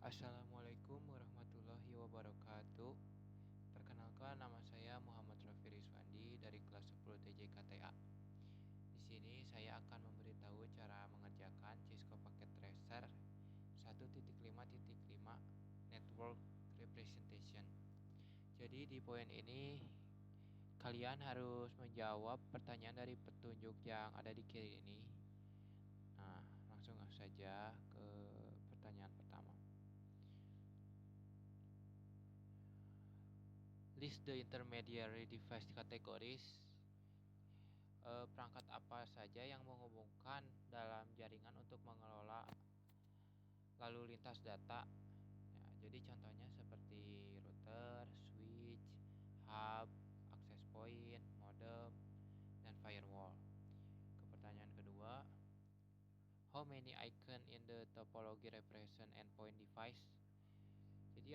Assalamualaikum warahmatullahi wabarakatuh. Perkenalkan, nama saya Muhammad Rafi Rizwandi dari kelas 10 TJKTA. Di sini saya akan memberitahu cara mengerjakan Cisco Packet Tracer 1.5.5 Network Representation. Jadi di poin ini kalian harus menjawab pertanyaan dari petunjuk yang ada di kiri ini. Nah, langsung saja ke pertanyaan pertama. List the intermediary device categories. Perangkat apa saja yang menghubungkan dalam jaringan untuk mengelola lalu lintas data. Ya, jadi contohnya seperti router, switch, hub, access point, modem, dan firewall. Ke pertanyaan kedua, how many icon in the topology represent endpoint device? Jadi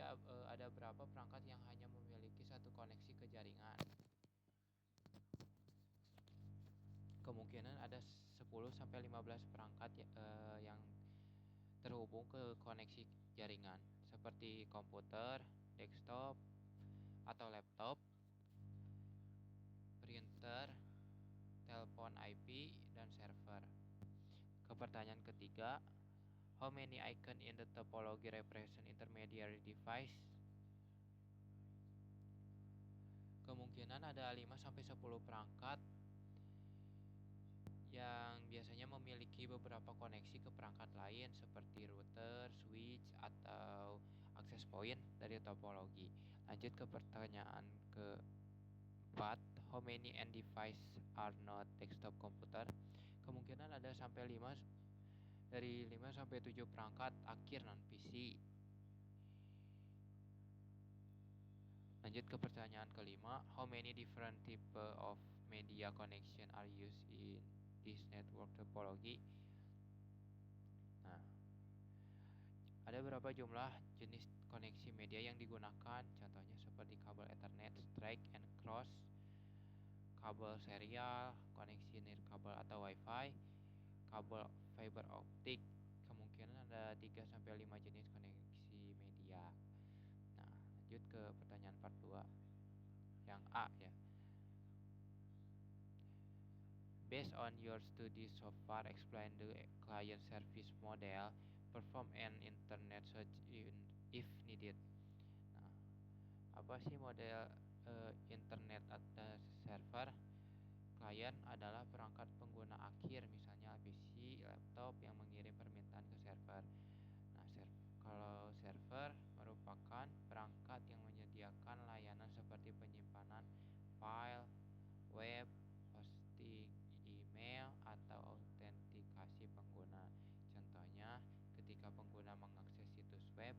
ada berapa perangkat yang hanya memiliki satu koneksi ke jaringan? Kemungkinan ada 10-15 perangkat yang terhubung ke koneksi jaringan seperti komputer, desktop, atau laptop, printer, telepon IP, dan server. Ke pertanyaan ketiga, how many icon in the topology represent intermediary device? Kemungkinan ada 5-10 perangkat yang biasanya memiliki beberapa koneksi ke perangkat lain seperti router, switch, atau access point dari topologi. Lanjut ke pertanyaan keempat, how many end device are not desktop computer? Kemungkinan ada dari 5 sampai 7 perangkat akhir non PC. Lanjut ke pertanyaan kelima, how many different type of media connection are used in this network topology? Nah, ada berapa jumlah jenis koneksi media yang digunakan? Contohnya seperti kabel Ethernet, straight and cross, kabel serial, koneksi nirkabel atau Wi-Fi, kabel fiber optik. Kemungkinan ada 3-5 jenis koneksi media. Nah, lanjut ke pertanyaan part 2. Yang A ya. Based on your study so far, explain the client service model, perform an internet search if needed. Nah, apa sih model internet atau server? Klien adalah perangkat pengguna akhir, misalnya PC, laptop yang mengirim permintaan ke server. Nah, kalau server merupakan perangkat yang menyediakan layanan seperti penyimpanan file, web, hosting, email, atau autentikasi pengguna. Contohnya, ketika pengguna mengakses situs web,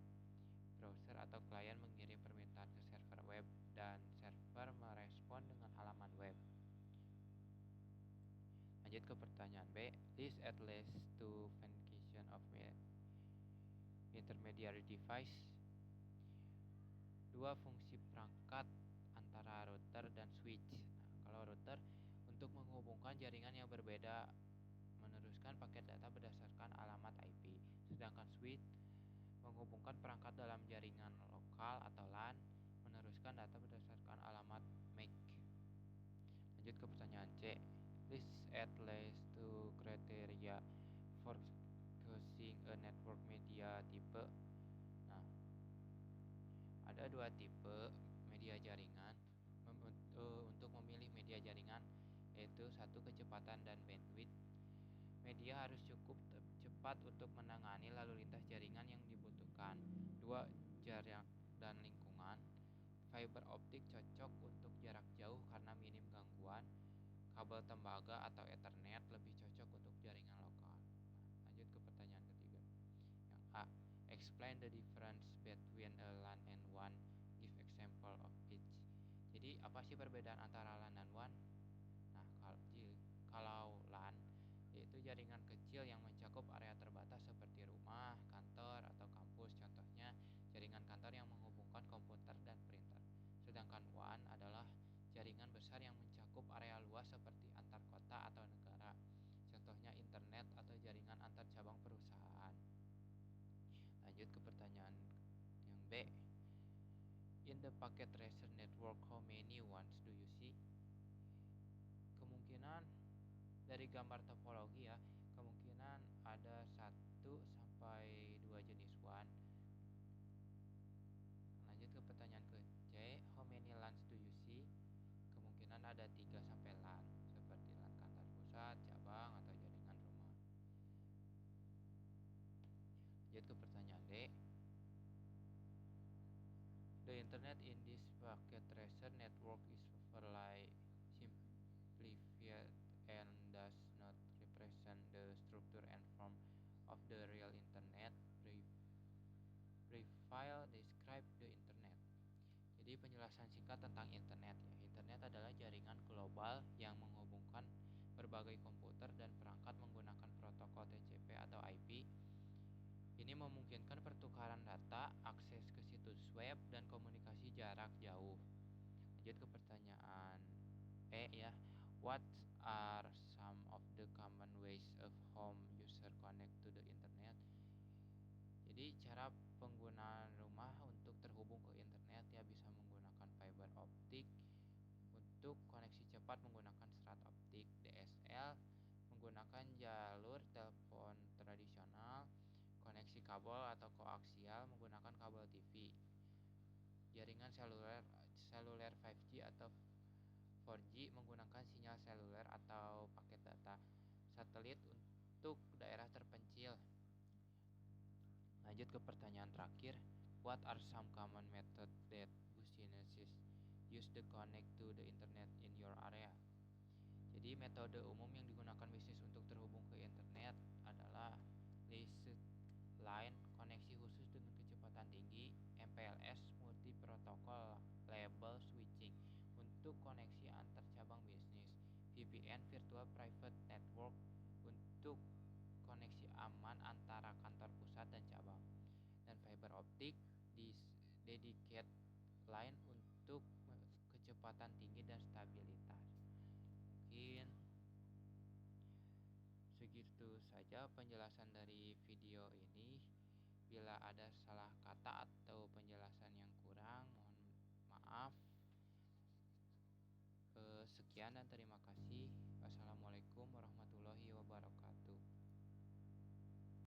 browser atau klien mengirim permintaan ke server web dan server merespon dengan halaman web. Lanjut ke pertanyaan B, list at least two function of intermediary device. Dua fungsi perangkat antara router dan switch. Nah, kalau router untuk menghubungkan jaringan yang berbeda, meneruskan paket data berdasarkan alamat IP, sedangkan switch menghubungkan perangkat dalam jaringan lokal atau LAN, meneruskan data berdasarkan alamat MAC. Lanjut ke pertanyaan C, list at least two criteria for choosing a network media type. Nah, ada dua tipe media jaringan untuk memilih media jaringan, yaitu satu, kecepatan dan bandwidth. Media harus cukup cepat untuk menangani lalu lintas jaringan yang dibutuhkan. Dua, jarak dan lingkungan. Fiber optik cocok untuk jarak jauh karena minim gangguan. Kabel tembaga atau Ethernet lebih cocok untuk jaringan lokal. Lanjut ke pertanyaan ketiga. Yang A, explain the difference between a LAN and WAN. Give example of each. Jadi apa sih perbedaan antara LAN dan WAN? Nah, kalau LAN yaitu jaringan kecil yang mencakup area terbatas seperti rumah, kantor, atau kampus. Contohnya jaringan kantor yang menghubungkan komputer dan printer. Sedangkan WAN adalah jaringan besar yang mencakup area luas seperti antar kota atau negara. Contohnya internet atau jaringan antar cabang perusahaan. Lanjut ke pertanyaan B. In the packet tracer network, how many ones do you see? Kemungkinan dari gambar topologi ya, kemungkinan ada 1 sampai 2 jenis one. Lanjut ke pertanyaan ke C, how many LANs do you see? Kemungkinan ada 3 sampai LAN, seperti LAN kantor pusat, cabang, atau jaringan rumah. Lanjut ke pertanyaan D. The internet in this packet tracer network is overly simplified and does not represent the structure and form of the real internet. Briefly describe the internet. Jadi penjelasan singkat tentang internet ya. Internet adalah jaringan global yang menghubungkan berbagai komputer dan perangkat menggunakan protokol TCP atau IP. Ini memungkinkan pertukaran data, akses ke situs web, dan komunikasi jarak jauh. Lanjut ke pertanyaan E ya. What are some of the common ways of home user connect to the internet? Jadi cara penggunaan rumah untuk terhubung ke internet ya bisa menggunakan fiber optik, untuk koneksi cepat menggunakan serat optik, DSL, menggunakan jalur telepon tradisional, koneksi kabel atau koaksial menggunakan kabel TV, jaringan seluler 5G atau 4G menggunakan sinyal seluler atau paket data, satelit untuk daerah terpencil. Lanjut ke pertanyaan terakhir, what are some common method that businesses use to connect to the internet in your area? Jadi metode umum yang digunakan bisnis untuk terhubung ke internet adalah licensed line, koneksi khusus dengan kecepatan tinggi, MPLS, multi protokol label switching untuk koneksi antar cabang bisnis, VPN, virtual private network untuk koneksi aman antara kantor pusat dan cabang, dan fiber optik di dedicated line untuk kecepatan tinggi dan stabilitas. Mungkin segitu saja penjelasan dari video ini. Bila ada salah kata atau penjelasan yang kurang, mohon maaf. Sekian dan terima kasih. Wassalamualaikum warahmatullahi wabarakatuh.